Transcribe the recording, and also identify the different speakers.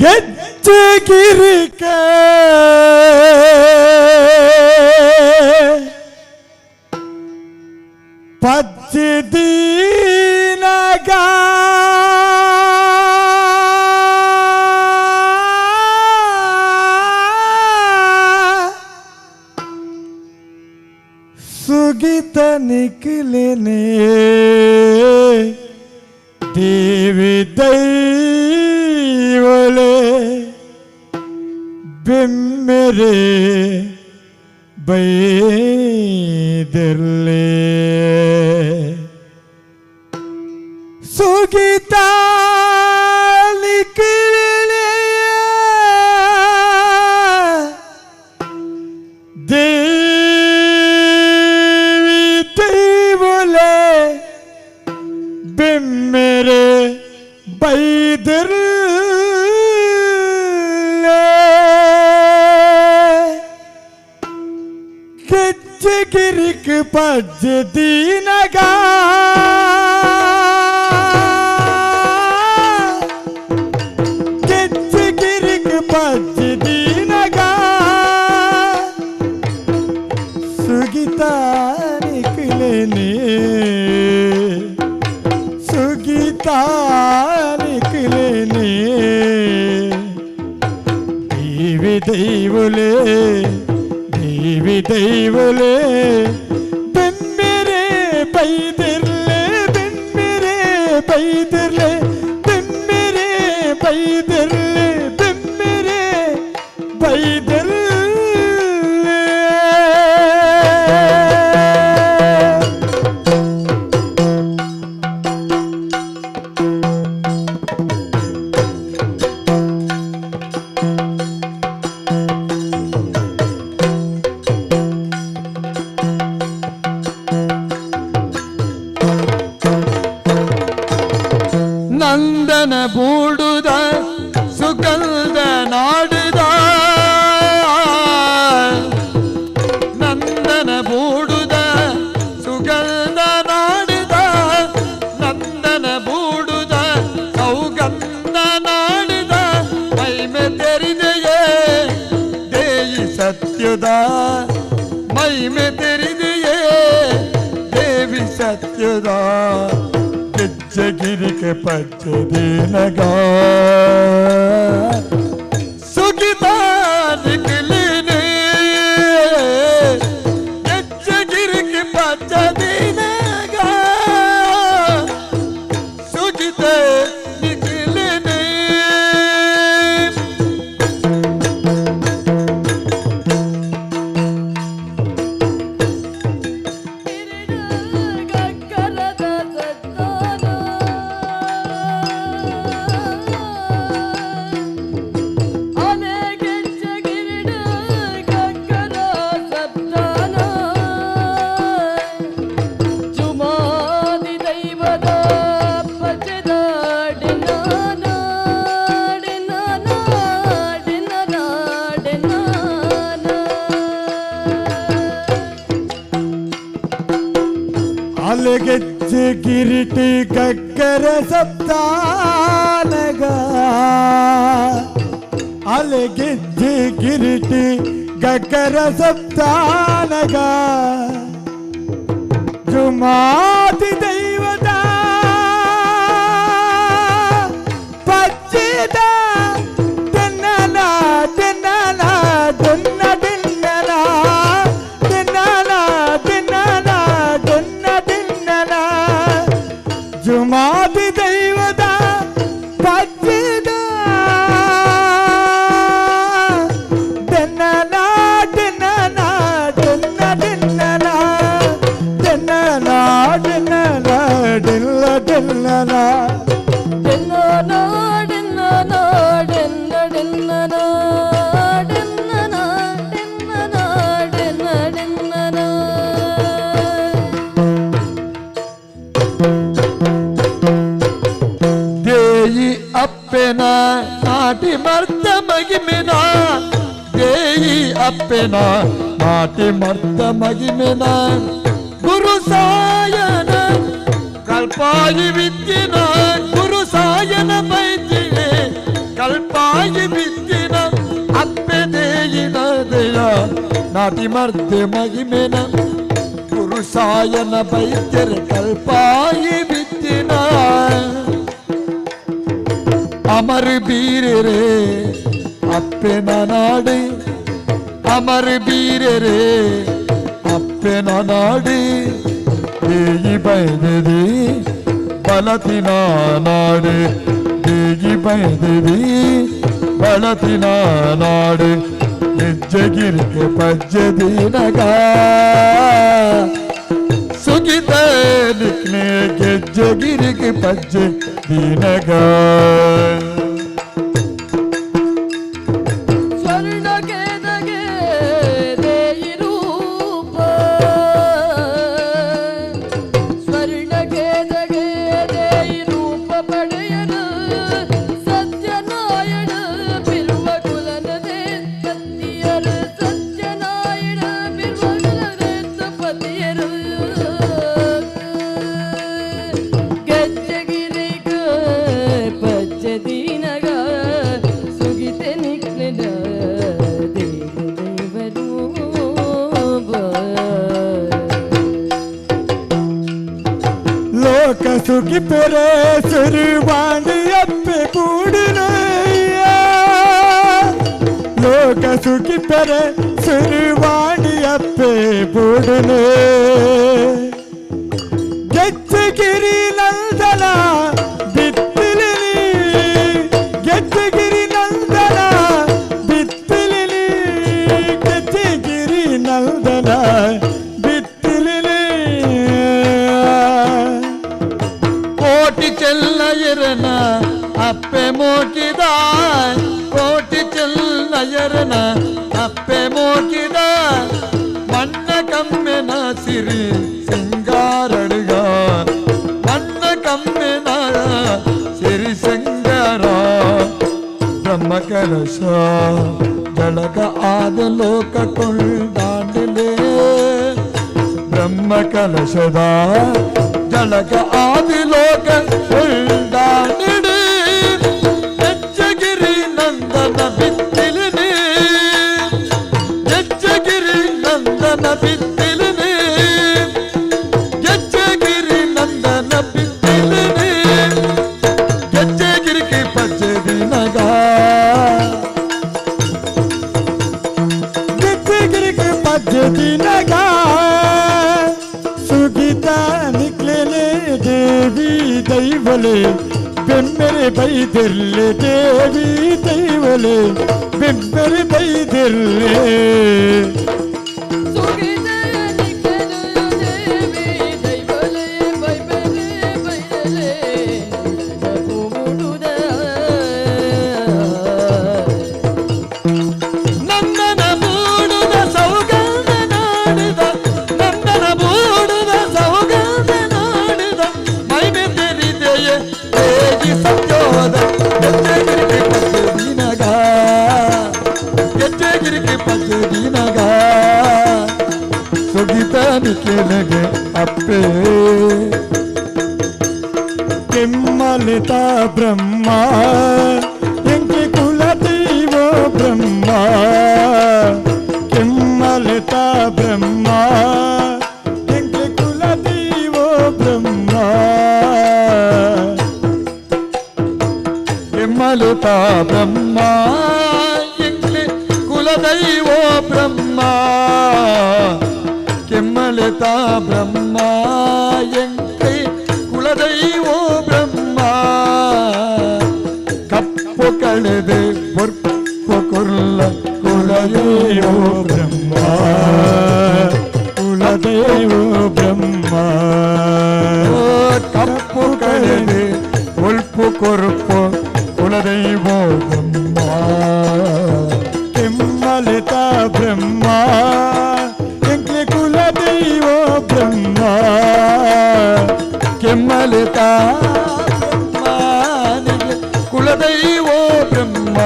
Speaker 1: ಗೆಜ್ಜೆಗಿರಿಕ ಪಜ್ಜಿದೀನಗ सुगीत निकलने देवी दैवले बिम्मेरे बैदरले सुगीता निकलने मेरे बैदर गिरिक पज दीनगा गिरिक पज दीनगा सुगीता निकलने निकलने देवी दैवले बिम्मेरे बैदरले बिम्मेरे बैदरले बिम्मेरे बैदरले बिम्मेरे बैदरले ನಂದನ ಬೂಡುದ ಸುಗಂಧ ನಾಡುದ ನಂದನ ಬೂಡುದ ಸುಗಂಧ ನಾಡುದ ನಂದನ ಬೂಡುದ ಸೌಗಂಧ ನಾಡುದ ಮೈಮೆ ತೆರೆದೆಯೇ ದೇಯಿ ಸತ್ಯದ ಮೈಮೆ ತೆರೆದೆಯೇ ದೇವಿ ಸತ್ಯದ गिर के पच दीनगा सुगीता निकलने गिर के पच दीनगा सुगीता निकलने ಗೆಜ್ಜೆ ಗಿರಿಟಿ ಗಗ್ಗರ ಸಪ್ತಾನಗ ಅಲೆಗೆಜ್ಜೆ ಗಿರಿಟಿ ಗಗ್ಗರ ಸಪ್ತಾನಗ ಜುಮಾತಿ ದೈವದ ಪಚ್ಚಿದ ದಿನ್ನಲ ದಿನ್ನಲ ದಿನ್ನ ದಿನ್ನಲ ದಿನ್ನಲ ದಿನ್ನಲ ದಿನ್ನ ದಿನ್ನಲ ಜುಮಾತಿ ದೈವದ ಪಚ್ಚಿದ ದಿನ್ನಲ ದಿನ್ನಲ ದಿನ್ನ ದಿನ್ನಲ ದಿನ್ನಲ ದಿನ್ನಲ ದಿಲ್ಲ ದಿನ್ನಲ ದೇಯಿ ಅಪ್ಪೆನ ನಾಟಿ ಮರ್ತ ಮಗಿಮೆನ ದೇಯಿ ಅಪ್ಪೆನ ನಾಟಿ ಮರ್ತ ಮಗಿಮೆನ ಗುರು ಸಾಯನ ಕಲ್ಪಾಯಿ ವಿದ್ಯೆನ ಗುರು ಸಾಯನ ಬೈತಿಗೆ ಕಲ್ಪಾಗಿ ಬಿದ್ದಿನ ಅಪ್ಪೆ ದೇಯಿನ ದಯ ನಾಟಿ ಮರ್ದೆ ಮಗಿಮೆನ ಗುರುಸಾಯನ ಬೈದ್ಯರ ಕಲ್ಪಾಗಿ ಬಿದ್ದಿನ ಅಮರ ಬೀರರೆ ಅಪ್ಪೆನ ನಾಡಿ ಅಮರ ಬೀರರೆ ಅಪ್ಪೆನ ನಾಡಿ ದೇಗಿ ಬೈದದಿ ಬಲತಿನ ನಾಡು ದೇಗಿ ಬೈದದಿ ಬಲತಿನ ನಾಡು ಹೆಜ್ಜೆಗಿರಿಕೆ ಪಜ್ಜದೀನಗ ಸುಗಿತ ನಿಕ್ನೆ ಗೆಜ್ಜೆಗಿರಿಕೆ ಪಜ್ಜದೀನಗ
Speaker 2: ಸುಖಿ ಪೆರೆ ಸುರುವಾಂಡಿ ಅಪ್ಪೆ ಬೂಡಿನಯ್ಯ ಲೋಕ ಸುಖಿ ಪೆರೆ ಸುರುವಾಂಡಿ ಅಪ್ಪೆ ಬೂಡಿನ ಗೆಜ್ಜಗಿರಿ ನಂದನ ಬಿತ್ತಿಲಿ ಗೆಜ್ಜಗಿರಿ ನಂದನ ಬಿತ್ತಿಲಿ ಗೆಜ್ಜಗಿರಿ ನಂದನ
Speaker 1: ಕೋಟಿ ಚೆಲ್ಲಯರನ ಅಪ್ಪೆ ಮೋಕಿದ ಕೋಟಿ ಚೆಲ್ಲಯರನ ಅಪ್ಪೆ ಮೋಕಿದ ಮಣ್ಣ ಕಮ್ಮೆನ ಸಿರಿ ಸಿಂಗಾರಡುಗ ಮಣ್ಣ ಕಮ್ಮೆನ ಸಿರಿ ಸಿಂಗಾರ ಬ್ರಹ್ಮ ಕಲಶ ಜಳಗ ಆದ ಲೋಕ ಕೊಂಡಾಂಡಲೇ ಬ್ರಹ್ಮ ಕಲಶದ ಜಳಗ ಆದಿ ಲೋಕ ಉಳ್ಳಾಡಿಡಿ ಹೆಜ್ಜಗಿರಿ ನಂದನ ಬಿತ್ತಿಲಿನಿ ಹೆಜ್ಜಗಿರಿ ನಂದನ ಬಿತ್ತಿಲಿನಿ ಹೆಜ್ಜಗಿರಿ ನಂದನ ಬಿತ್ತಿಲಿನಿ ಹೆಜ್ಜಗಿರಿಗೆ ಪಜ್ಜದಿನಗ
Speaker 2: ಹೆಜ್ಜಗಿರಿಗೆ ಪಜ್ಜದಿನಗ ದೇವಿ ದೈವಲೆ ಬೆಮ್ಮೆರೆ ಬೈದಿರ್ಲೆ ದೇವಿ ದೈವಲೆ ಬೆಮ್ಮೆರೆ ಬೈದಿರ್ಲೆ
Speaker 1: ಕೆಳಗೆ ಅಪ್ಪೆ
Speaker 2: ಕೆಮ್ಮಲಿತಾ ಬ್ರಹ್ಮ ಎಂಕೆ ಕುಲದೈವ ಬ್ರಹ್ಮ ಕೆಮ್ಮಲಿತಾ ಬ್ರಹ್ಮ ಎಂಕೆ ಕುಲದೈವ ಬ್ರಹ್ಮ
Speaker 1: ಕೆಮ್ಮಲಿತಾ ಬ್ರಹ್ಮ ಎಂಕೆ ಕುಲದೈವ ಬ್ರಹ್ಮ ಕೆಮ್ಮಲಿತಾ ಬ್ರಹ್ಮ ಎಂಕೆ ಕುಲದೈವೋ ಬ್ರಹ್ಮ ಕಪ್ಪು ಕಳೆದೆ ಬೊರ್ಪು ಕುರ್ಲ ಕುಲದೈವೋ ಬ್ರಹ್ಮ
Speaker 2: ಕುಲದೈವೋ ಬ್ರಹ್ಮ
Speaker 1: ಕಪ್ಪು ಕಳೆದೆ ಬೊರ್ಪು ಕೊರ್ಪು ಕುಲದೈವೋ ಬ್ರಹ್ಮ
Speaker 2: ಕೆಮ್ಮಲಿತಾ ಬ್ರಹ್ಮ ಕುಲದೈವೋ ಬ್ರಹ್ಮ
Speaker 1: ಕೆಮ್ಮಲಿತಾ ಬ್ರಹ್ಮ ಕುಲದೈವೋ ಬ್ರಹ್ಮ